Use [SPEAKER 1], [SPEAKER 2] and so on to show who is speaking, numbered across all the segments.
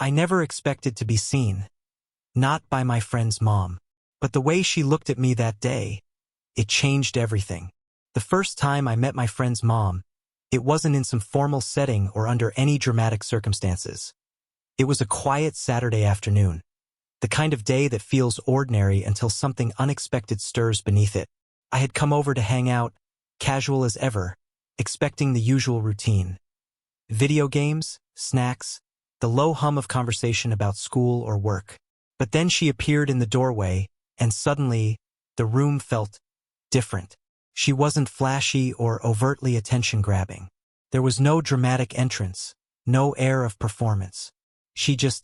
[SPEAKER 1] I never expected to be seen. Not by my friend's mom. But the way she looked at me that day, it changed everything. The first time I met my friend's mom, it wasn't in some formal setting or under any dramatic circumstances. It was a quiet Saturday afternoon. The kind of day that feels ordinary until something unexpected stirs beneath it. I had come over to hang out, casual as ever, expecting the usual routine. Video games, snacks, the low hum of conversation about school or work. But then she appeared in the doorway, and suddenly, the room felt different. She wasn't flashy or overtly attention-grabbing. There was no dramatic entrance, no air of performance. She just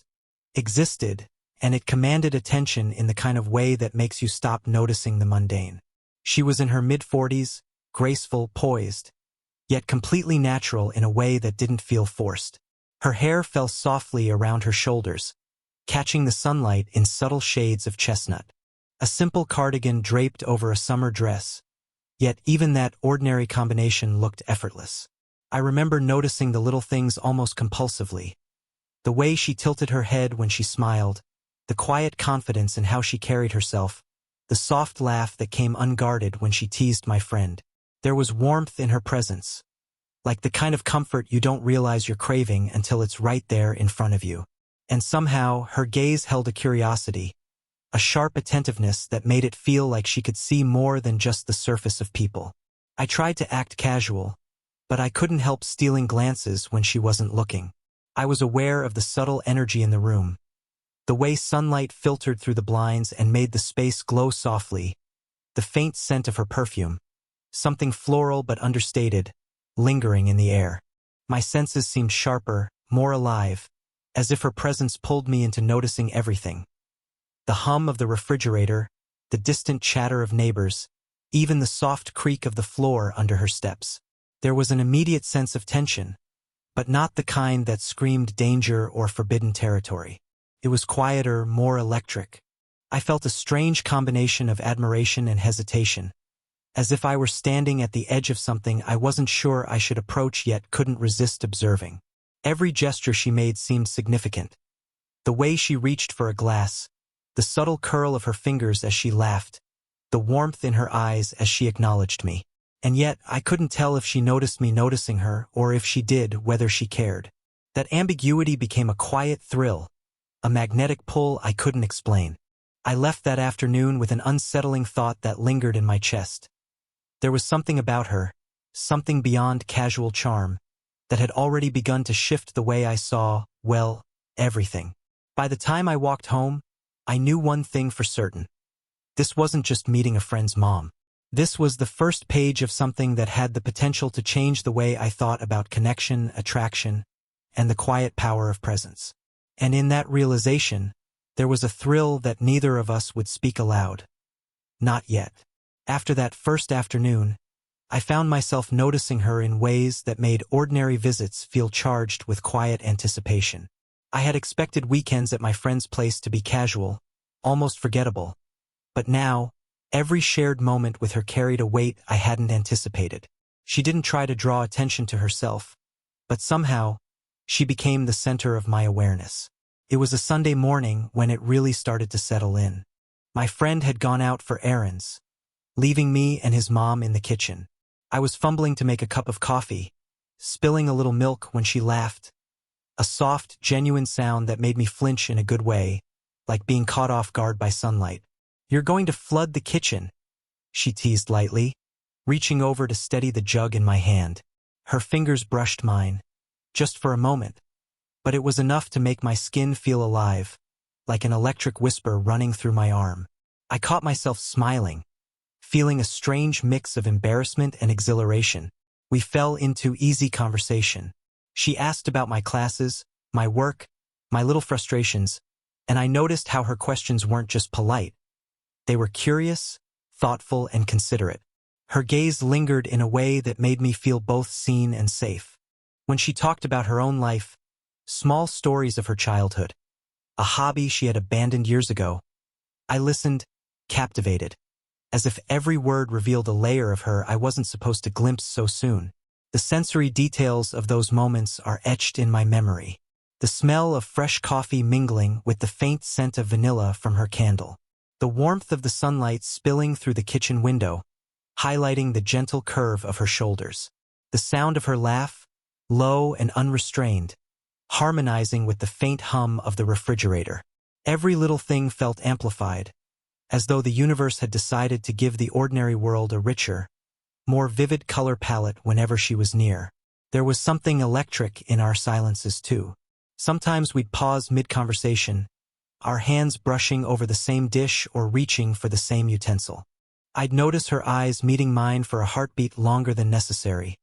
[SPEAKER 1] existed, and it commanded attention in the kind of way that makes you stop noticing the mundane. She was in her mid-40s, graceful, poised, yet completely natural in a way that didn't feel forced. Her hair fell softly around her shoulders, catching the sunlight in subtle shades of chestnut. A simple cardigan draped over a summer dress, yet even that ordinary combination looked effortless. I remember noticing the little things almost compulsively. The way she tilted her head when she smiled, the quiet confidence in how she carried herself, the soft laugh that came unguarded when she teased my friend. There was warmth in her presence, like the kind of comfort you don't realize you're craving until it's right there in front of you. And somehow, her gaze held a curiosity, a sharp attentiveness that made it feel like she could see more than just the surface of people. I tried to act casual, but I couldn't help stealing glances when she wasn't looking. I was aware of the subtle energy in the room, the way sunlight filtered through the blinds and made the space glow softly, the faint scent of her perfume, something floral but understated, lingering in the air. My senses seemed sharper, more alive, as if her presence pulled me into noticing everything. The hum of the refrigerator, the distant chatter of neighbors, even the soft creak of the floor under her steps. There was an immediate sense of tension, but not the kind that screamed danger or forbidden territory. It was quieter, more electric. I felt a strange combination of admiration and hesitation, as if I were standing at the edge of something I wasn't sure I should approach yet couldn't resist observing. Every gesture she made seemed significant. The way she reached for a glass, the subtle curl of her fingers as she laughed, the warmth in her eyes as she acknowledged me. And yet, I couldn't tell if she noticed me noticing her or if she did, whether she cared. That ambiguity became a quiet thrill, a magnetic pull I couldn't explain. I left that afternoon with an unsettling thought that lingered in my chest. There was something about her, something beyond casual charm, that had already begun to shift the way I saw, well, everything. By the time I walked home, I knew one thing for certain. This wasn't just meeting a friend's mom. This was the first page of something that had the potential to change the way I thought about connection, attraction, and the quiet power of presence. And in that realization, there was a thrill that neither of us would speak aloud. Not yet. After that first afternoon, I found myself noticing her in ways that made ordinary visits feel charged with quiet anticipation. I had expected weekends at my friend's place to be casual, almost forgettable. But now, every shared moment with her carried a weight I hadn't anticipated. She didn't try to draw attention to herself, but somehow, she became the center of my awareness. It was a Sunday morning when it really started to settle in. My friend had gone out for errands, leaving me and his mom in the kitchen. I was fumbling to make a cup of coffee, spilling a little milk when she laughed. A soft, genuine sound that made me flinch in a good way, like being caught off guard by sunlight. "You're going to flood the kitchen," she teased lightly, reaching over to steady the jug in my hand. Her fingers brushed mine, just for a moment, but it was enough to make my skin feel alive, like an electric whisper running through my arm. I caught myself smiling, feeling a strange mix of embarrassment and exhilaration. We fell into easy conversation. She asked about my classes, my work, my little frustrations, and I noticed how her questions weren't just polite. They were curious, thoughtful, and considerate. Her gaze lingered in a way that made me feel both seen and safe. When she talked about her own life, small stories of her childhood, a hobby she had abandoned years ago, I listened, captivated, as if every word revealed a layer of her I wasn't supposed to glimpse so soon. The sensory details of those moments are etched in my memory. the smell of fresh coffee mingling with the faint scent of vanilla from her candle, the warmth of the sunlight spilling through the kitchen window, highlighting the gentle curve of her shoulders, the sound of her laugh, low and unrestrained, harmonizing with the faint hum of the refrigerator. Every little thing felt amplified, as though the universe had decided to give the ordinary world a richer, more vivid color palette whenever she was near. There was something electric in our silences too. Sometimes we'd pause mid-conversation, our hands brushing over the same dish or reaching for the same utensil. I'd notice her eyes meeting mine for a heartbeat longer than necessary,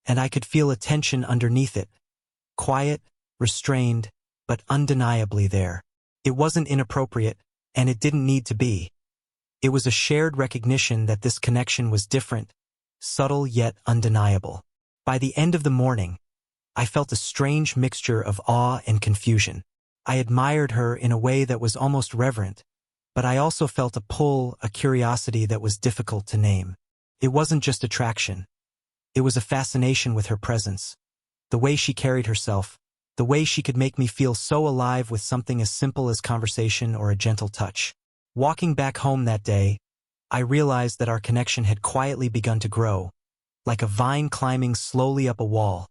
[SPEAKER 1] and I could feel a tension underneath it, quiet, restrained, but undeniably there. It wasn't inappropriate, and it didn't need to be. It was a shared recognition that this connection was different, subtle yet undeniable. By the end of the morning, I felt a strange mixture of awe and confusion. I admired her in a way that was almost reverent, but I also felt a pull, a curiosity that was difficult to name. It wasn't just attraction. It was a fascination with her presence, the way she carried herself, the way she could make me feel so alive with something as simple as conversation or a gentle touch. Walking back home that day, I realized that our connection had quietly begun to grow, like a vine climbing slowly up a wall.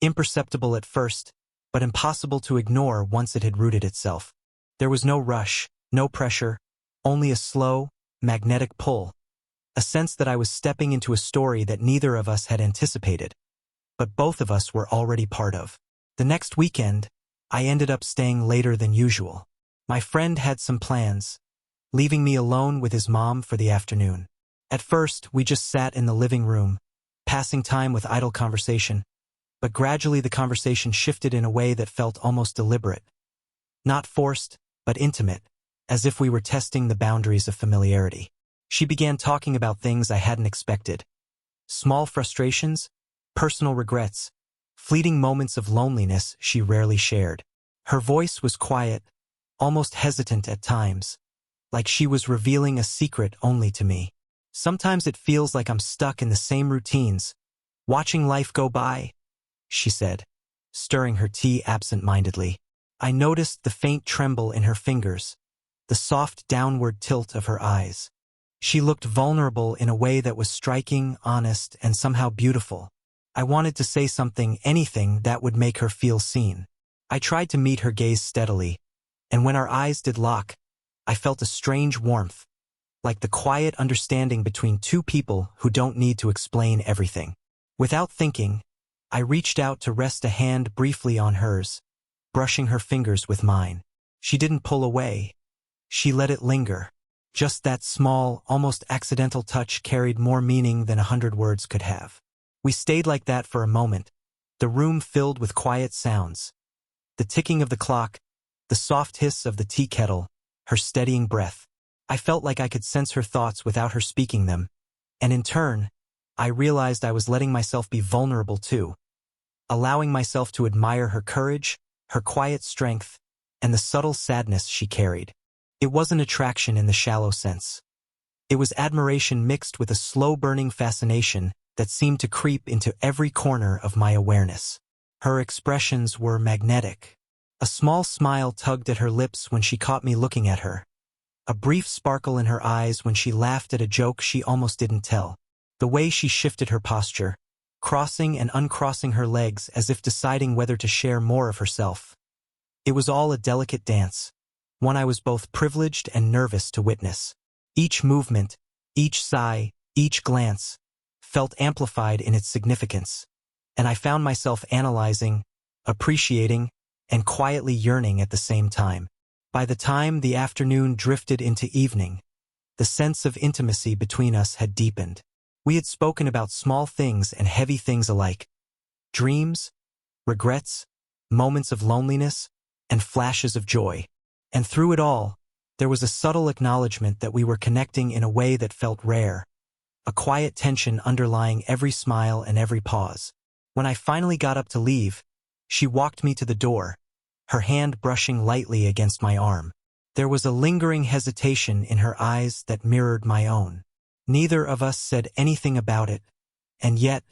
[SPEAKER 1] Imperceptible at first, but impossible to ignore once it had rooted itself. There was no rush, no pressure, only a slow, magnetic pull, a sense that I was stepping into a story that neither of us had anticipated, but both of us were already part of. The next weekend, I ended up staying later than usual. My friend had some plans, leaving me alone with his mom for the afternoon. At first, we just sat in the living room, passing time with idle conversation, but gradually the conversation shifted in a way that felt almost deliberate. Not forced, but intimate, as if we were testing the boundaries of familiarity. She began talking about things I hadn't expected. Small frustrations, personal regrets, fleeting moments of loneliness she rarely shared. Her voice was quiet, almost hesitant at times, like she was revealing a secret only to me. Sometimes it feels like I'm stuck in the same routines, watching life go by, she said, stirring her tea absent-mindedly. I noticed the faint tremble in her fingers, the soft downward tilt of her eyes. She looked vulnerable in a way that was striking, honest, and somehow beautiful. I wanted to say something, anything that would make her feel seen. I tried to meet her gaze steadily, and when our eyes did lock, I felt a strange warmth, like the quiet understanding between two people who don't need to explain everything. Without thinking, I reached out to rest a hand briefly on hers, brushing her fingers with mine. She didn't pull away. She let it linger. Just that small, almost accidental touch carried more meaning than 100 words could have. We stayed like that for a moment, the room filled with quiet sounds. The ticking of the clock, the soft hiss of the tea kettle, her steadying breath. I felt like I could sense her thoughts without her speaking them, and in turn, I realized I was letting myself be vulnerable too, allowing myself to admire her courage, her quiet strength, and the subtle sadness she carried. It wasn't attraction in the shallow sense. It was admiration mixed with a slow-burning fascination that seemed to creep into every corner of my awareness. Her expressions were magnetic. A small smile tugged at her lips when she caught me looking at her. A brief sparkle in her eyes when she laughed at a joke she almost didn't tell. The way she shifted her posture, crossing and uncrossing her legs as if deciding whether to share more of herself. It was all a delicate dance, one I was both privileged and nervous to witness. Each movement, each sigh, each glance, felt amplified in its significance, and I found myself analyzing, appreciating, and quietly yearning at the same time. By the time the afternoon drifted into evening, the sense of intimacy between us had deepened. We had spoken about small things and heavy things alike, dreams, regrets, moments of loneliness, and flashes of joy. And through it all, there was a subtle acknowledgement that we were connecting in a way that felt rare, a quiet tension underlying every smile and every pause. When I finally got up to leave, she walked me to the door, her hand brushing lightly against my arm. There was a lingering hesitation in her eyes that mirrored my own. Neither of us said anything about it, and yet,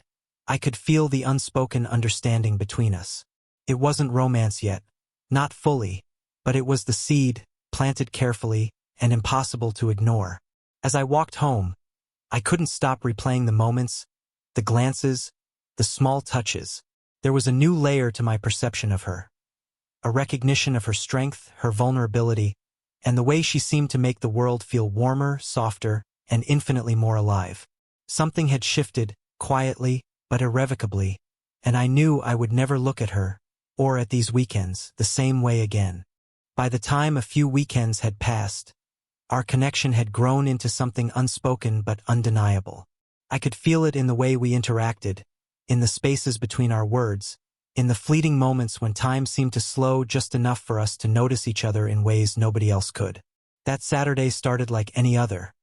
[SPEAKER 1] I could feel the unspoken understanding between us. It wasn't romance yet, Not fully, but it was the seed, planted carefully, and impossible to ignore. As I walked home, I couldn't stop replaying the moments, the glances, the small touches. There was a new layer to my perception of her. A recognition of her strength, her vulnerability, and the way she seemed to make the world feel warmer, softer, and infinitely more alive. Something had shifted, quietly, but irrevocably, and I knew I would never look at her, or at these weekends, the same way again. By the time a few weekends had passed, our connection had grown into something unspoken but undeniable. I could feel it in the way we interacted, in the spaces between our words, in the fleeting moments when time seemed to slow just enough for us to notice each other in ways nobody else could. That Saturday started like any other.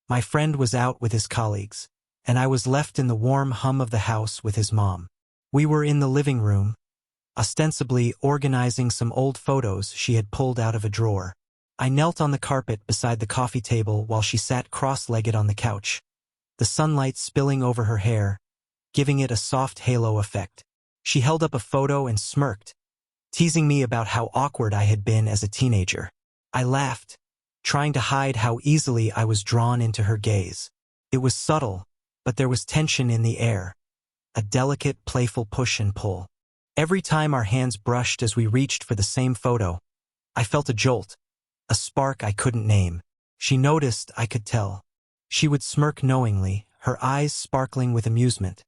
[SPEAKER 1] My friend was out with his colleagues, and I was left in the warm hum of the house with his mom. We were in the living room, ostensibly organizing some old photos she had pulled out of a drawer. I knelt on the carpet beside the coffee table while she sat cross-legged on the couch, the sunlight spilling over her hair, giving it a soft halo effect. She held up a photo and smirked, teasing me about how awkward I had been as a teenager. I laughed, trying to hide how easily I was drawn into her gaze. It was subtle, but there was tension in the air, a delicate, playful push and pull. Every time our hands brushed as we reached for the same photo, I felt a jolt, a spark I couldn't name. She noticed, I could tell. She would smirk knowingly, her eyes sparkling with amusement,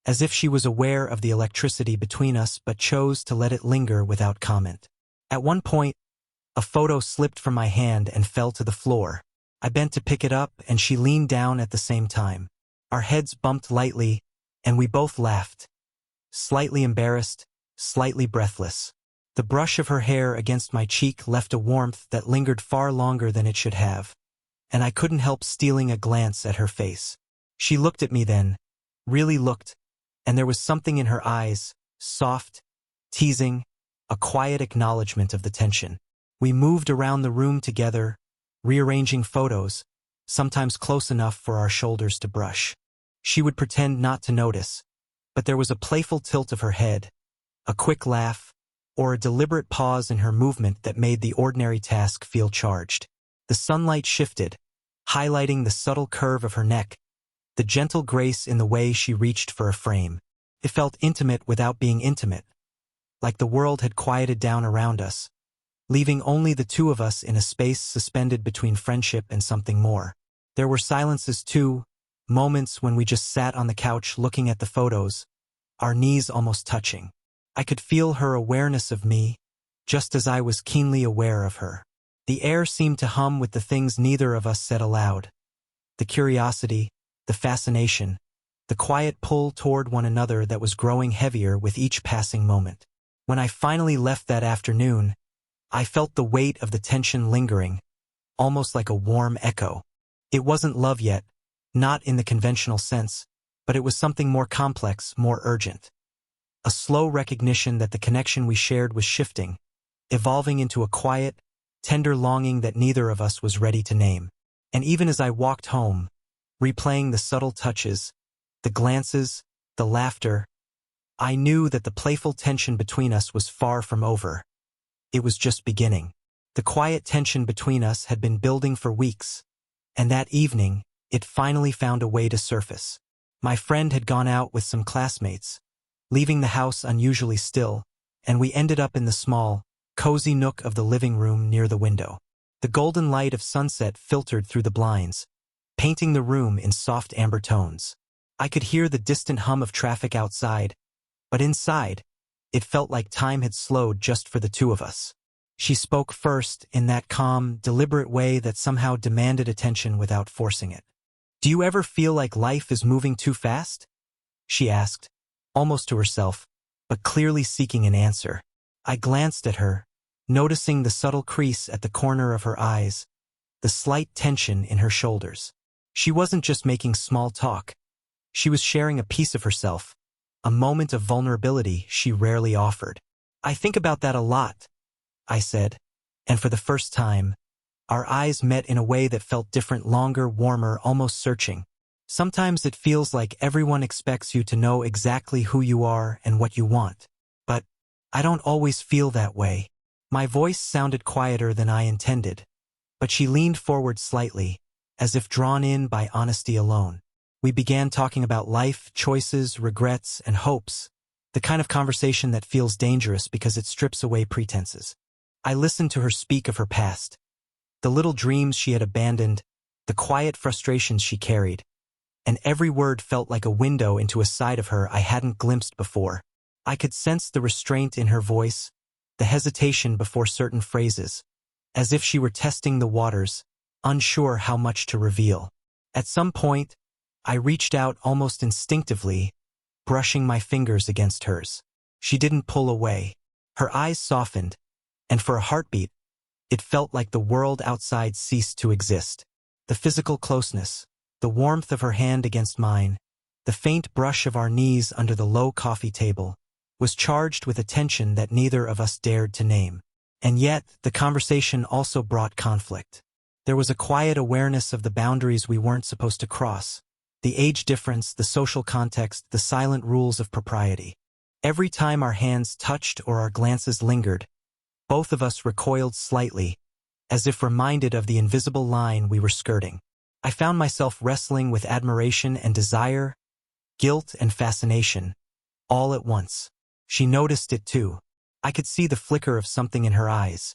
[SPEAKER 1] as if she was aware of the electricity between us but chose to let it linger without comment. At one point, a photo slipped from my hand and fell to the floor. I bent to pick it up and she leaned down at the same time. Our heads bumped lightly, and we both laughed. Slightly embarrassed, slightly breathless. The brush of her hair against my cheek left a warmth that lingered far longer than it should have, and I couldn't help stealing a glance at her face. She looked at me then, really looked, and there was something in her eyes, soft, teasing, a quiet acknowledgement of the tension. We moved around the room together, rearranging photos, sometimes close enough for our shoulders to brush. She would pretend not to notice, but there was a playful tilt of her head, a quick laugh, or a deliberate pause in her movement that made the ordinary task feel charged. The sunlight shifted, highlighting the subtle curve of her neck, the gentle grace in the way she reached for a frame. It felt intimate without being intimate, like the world had quieted down around us, leaving only the two of us in a space suspended between friendship and something more. There were silences too, moments when we just sat on the couch looking at the photos, our knees almost touching. I could feel her awareness of me, just as I was keenly aware of her. The air seemed to hum with the things neither of us said aloud. The curiosity, the fascination, the quiet pull toward one another that was growing heavier with each passing moment. When I finally left that afternoon, I felt the weight of the tension lingering, almost like a warm echo. It wasn't love yet, not in the conventional sense, but it was something more complex, more urgent. A slow recognition that the connection we shared was shifting, evolving into a quiet, tender longing that neither of us was ready to name. And even as I walked home, replaying the subtle touches, the glances, the laughter, I knew that the playful tension between us was far from over. It was just beginning. The quiet tension between us had been building for weeks, and that evening, it finally found a way to surface. My friend had gone out with some classmates, leaving the house unusually still, and we ended up in the small, cozy nook of the living room near the window. The golden light of sunset filtered through the blinds, painting the room in soft amber tones. I could hear the distant hum of traffic outside, but inside, it felt like time had slowed just for the two of us. She spoke first in that calm, deliberate way that somehow demanded attention without forcing it. "Do you ever feel like life is moving too fast?" she asked, almost to herself, but clearly seeking an answer. I glanced at her, noticing the subtle crease at the corner of her eyes, the slight tension in her shoulders. She wasn't just making small talk. She was sharing a piece of herself, a moment of vulnerability she rarely offered. "I think about that a lot," I said, and for the first time, our eyes met in a way that felt different, longer, warmer, almost searching. "Sometimes it feels like everyone expects you to know exactly who you are and what you want. But I don't always feel that way." My voice sounded quieter than I intended, but she leaned forward slightly, as if drawn in by honesty alone. We began talking about life, choices, regrets, and hopes, the kind of conversation that feels dangerous because it strips away pretenses. I listened to her speak of her past, the little dreams she had abandoned, the quiet frustrations she carried, and every word felt like a window into a side of her I hadn't glimpsed before. I could sense the restraint in her voice, the hesitation before certain phrases, as if she were testing the waters, unsure how much to reveal. At some point, I reached out almost instinctively, brushing my fingers against hers. She didn't pull away. Her eyes softened, and for a heartbeat, it felt like the world outside ceased to exist. The physical closeness, the warmth of her hand against mine, the faint brush of our knees under the low coffee table, was charged with a tension that neither of us dared to name. And yet, the conversation also brought conflict. There was a quiet awareness of the boundaries we weren't supposed to cross, the age difference, the social context, the silent rules of propriety. Every time our hands touched or our glances lingered, both of us recoiled slightly, as if reminded of the invisible line we were skirting. I found myself wrestling with admiration and desire, guilt and fascination, all at once. She noticed it too. I could see the flicker of something in her eyes,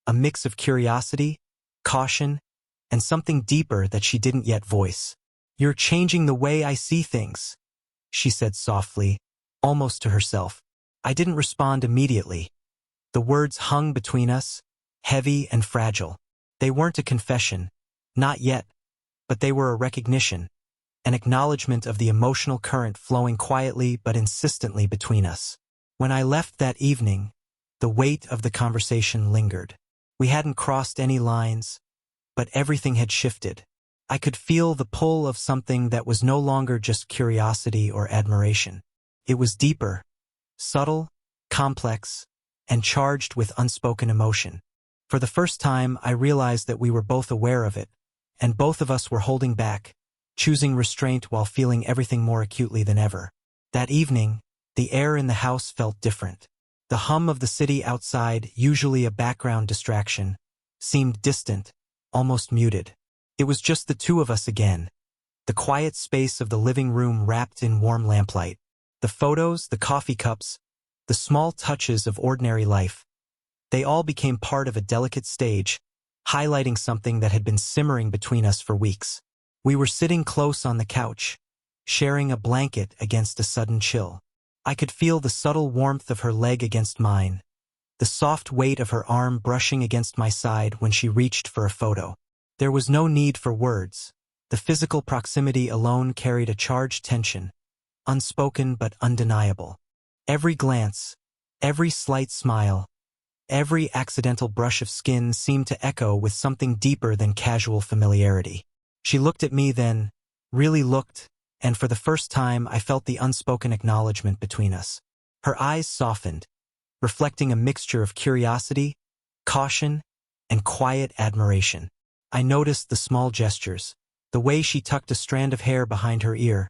[SPEAKER 1] a mix of curiosity, caution, and something deeper that she didn't yet voice. "You're changing the way I see things," she said softly, almost to herself. I didn't respond immediately. The words hung between us, heavy and fragile. They weren't a confession, not yet, but they were a recognition, an acknowledgement of the emotional current flowing quietly but insistently between us. When I left that evening, the weight of the conversation lingered. We hadn't crossed any lines, but everything had shifted. I could feel the pull of something that was no longer just curiosity or admiration. It was deeper, subtle, complex, and charged with unspoken emotion. For the first time, I realized that we were both aware of it, and both of us were holding back, choosing restraint while feeling everything more acutely than ever. That evening, the air in the house felt different. The hum of the city outside, usually a background distraction, seemed distant, almost muted. It was just the two of us again, the quiet space of the living room wrapped in warm lamplight. The photos, the coffee cups, the small touches of ordinary life, they all became part of a delicate stage, highlighting something that had been simmering between us for weeks. We were sitting close on the couch, sharing a blanket against a sudden chill. I could feel the subtle warmth of her leg against mine, the soft weight of her arm brushing against my side when she reached for a photo. There was no need for words. The physical proximity alone carried a charged tension, unspoken but undeniable. Every glance, every slight smile, every accidental brush of skin seemed to echo with something deeper than casual familiarity. She looked at me then, really looked, and for the first time I felt the unspoken acknowledgement between us. Her eyes softened, reflecting a mixture of curiosity, caution, and quiet admiration. I noticed the small gestures, the way she tucked a strand of hair behind her ear,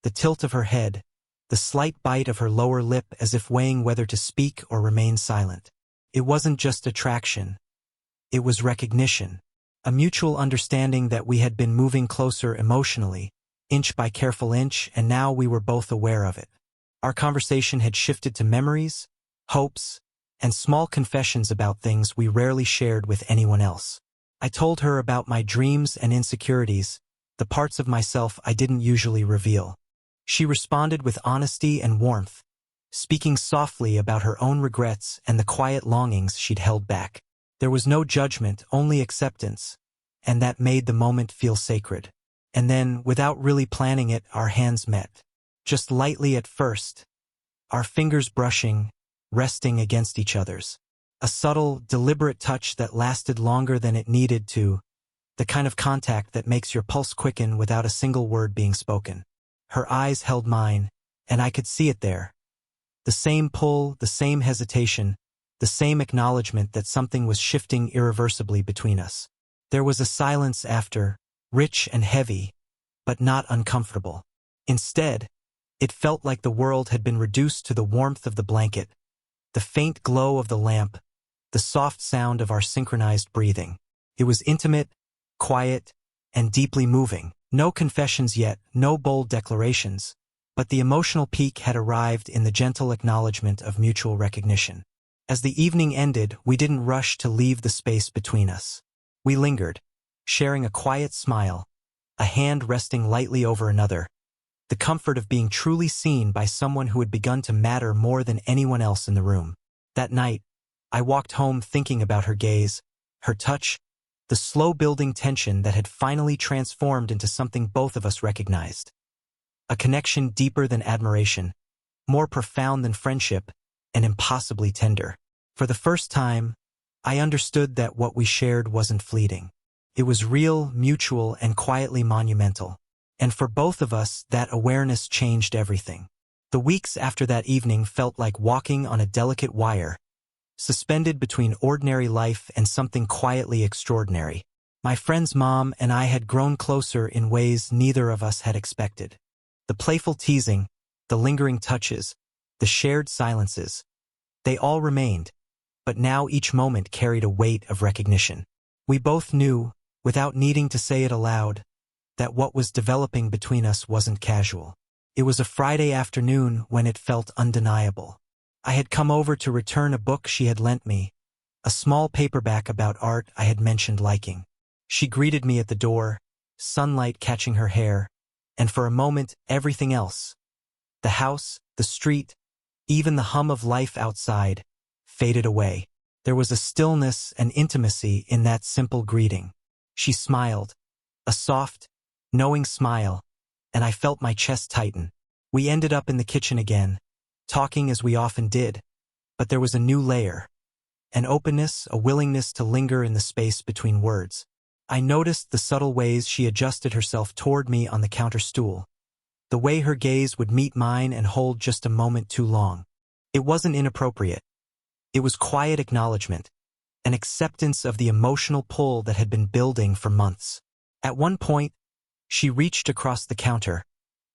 [SPEAKER 1] the tilt of her head, the slight bite of her lower lip as if weighing whether to speak or remain silent. It wasn't just attraction. It was recognition, a mutual understanding that we had been moving closer emotionally, inch by careful inch, and now we were both aware of it. Our conversation had shifted to memories, hopes, and small confessions about things we rarely shared with anyone else. I told her about my dreams and insecurities, the parts of myself I didn't usually reveal. She responded with honesty and warmth, speaking softly about her own regrets and the quiet longings she'd held back. There was no judgment, only acceptance, and that made the moment feel sacred. And then, without really planning it, our hands met. Just lightly at first, our fingers brushing, resting against each other's. A subtle, deliberate touch that lasted longer than it needed to, the kind of contact that makes your pulse quicken without a single word being spoken. Her eyes held mine, and I could see it there. The same pull, the same hesitation, the same acknowledgement that something was shifting irreversibly between us. There was a silence after, rich and heavy, but not uncomfortable. Instead, it felt like the world had been reduced to the warmth of the blanket, the faint glow of the lamp, the soft sound of our synchronized breathing. It was intimate, quiet, and deeply moving. No confessions yet, no bold declarations, but the emotional peak had arrived in the gentle acknowledgement of mutual recognition. As the evening ended, we didn't rush to leave the space between us. We lingered, sharing a quiet smile, a hand resting lightly over another, the comfort of being truly seen by someone who had begun to matter more than anyone else in the room. That night, I walked home thinking about her gaze, her touch, the slow-building tension that had finally transformed into something both of us recognized. A connection deeper than admiration, more profound than friendship, and impossibly tender. For the first time, I understood that what we shared wasn't fleeting. It was real, mutual, and quietly monumental. And for both of us, that awareness changed everything. The weeks after that evening felt like walking on a delicate wire, suspended between ordinary life and something quietly extraordinary. My friend's mom and I had grown closer in ways neither of us had expected. The playful teasing, the lingering touches, the shared silences, they all remained, but now each moment carried a weight of recognition. We both knew, without needing to say it aloud, that what was developing between us wasn't casual. It was a Friday afternoon when it felt undeniable. I had come over to return a book she had lent me, a small paperback about art I had mentioned liking. She greeted me at the door, sunlight catching her hair, and for a moment everything else, the house, the street, even the hum of life outside, faded away. There was a stillness and intimacy in that simple greeting. She smiled, a soft, knowing smile, and I felt my chest tighten. We ended up in the kitchen again, talking as we often did, but there was a new layer, an openness, a willingness to linger in the space between words. I noticed the subtle ways she adjusted herself toward me on the counter stool, the way her gaze would meet mine and hold just a moment too long. It wasn't inappropriate. It was quiet acknowledgement, an acceptance of the emotional pull that had been building for months. At one point, she reached across the counter,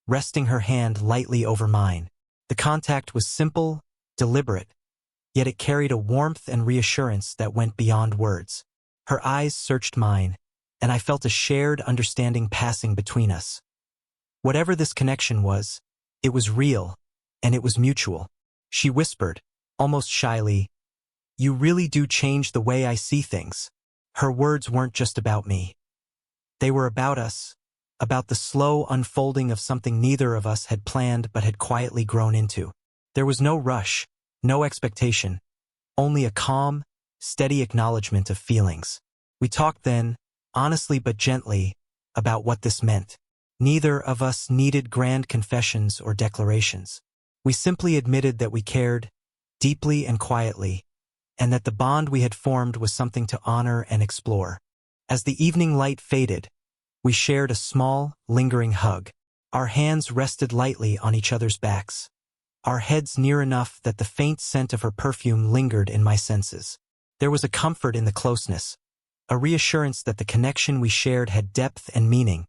[SPEAKER 1] resting her hand lightly over mine. The contact was simple, deliberate, yet it carried a warmth and reassurance that went beyond words. Her eyes searched mine, and I felt a shared understanding passing between us. Whatever this connection was, it was real, and it was mutual. She whispered, almost shyly, "You really do change the way I see things." Her words weren't just about me. They were about us, about the slow unfolding of something neither of us had planned but had quietly grown into. There was no rush, no expectation, only a calm, steady acknowledgement of feelings. We talked then, honestly but gently, about what this meant. Neither of us needed grand confessions or declarations. We simply admitted that we cared, deeply and quietly, and that the bond we had formed was something to honor and explore. As the evening light faded, we shared a small, lingering hug. Our hands rested lightly on each other's backs, our heads near enough that the faint scent of her perfume lingered in my senses. There was a comfort in the closeness, a reassurance that the connection we shared had depth and meaning,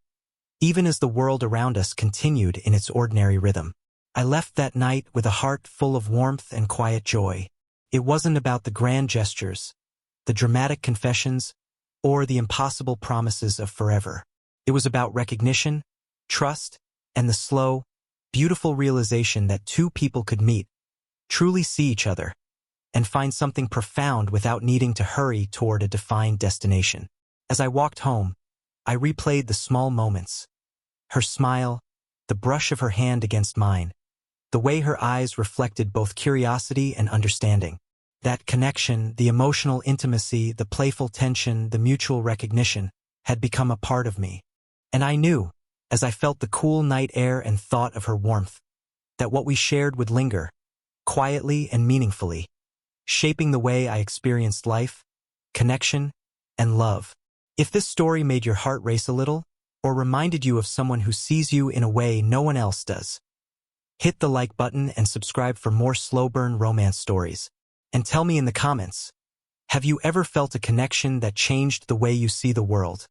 [SPEAKER 1] even as the world around us continued in its ordinary rhythm. I left that night with a heart full of warmth and quiet joy. It wasn't about the grand gestures, the dramatic confessions, or the impossible promises of forever. It was about recognition, trust, and the slow, beautiful realization that two people could meet, truly see each other, and find something profound without needing to hurry toward a defined destination. As I walked home, I replayed the small moments. Her smile, the brush of her hand against mine, the way her eyes reflected both curiosity and understanding. That connection, the emotional intimacy, the playful tension, the mutual recognition, had become a part of me. And I knew, as I felt the cool night air and thought of her warmth, that what we shared would linger, quietly and meaningfully, shaping the way I experienced life, connection, and love. If this story made your heart race a little, or reminded you of someone who sees you in a way no one else does, hit the like button and subscribe for more slow-burn romance stories. And tell me in the comments, have you ever felt a connection that changed the way you see the world?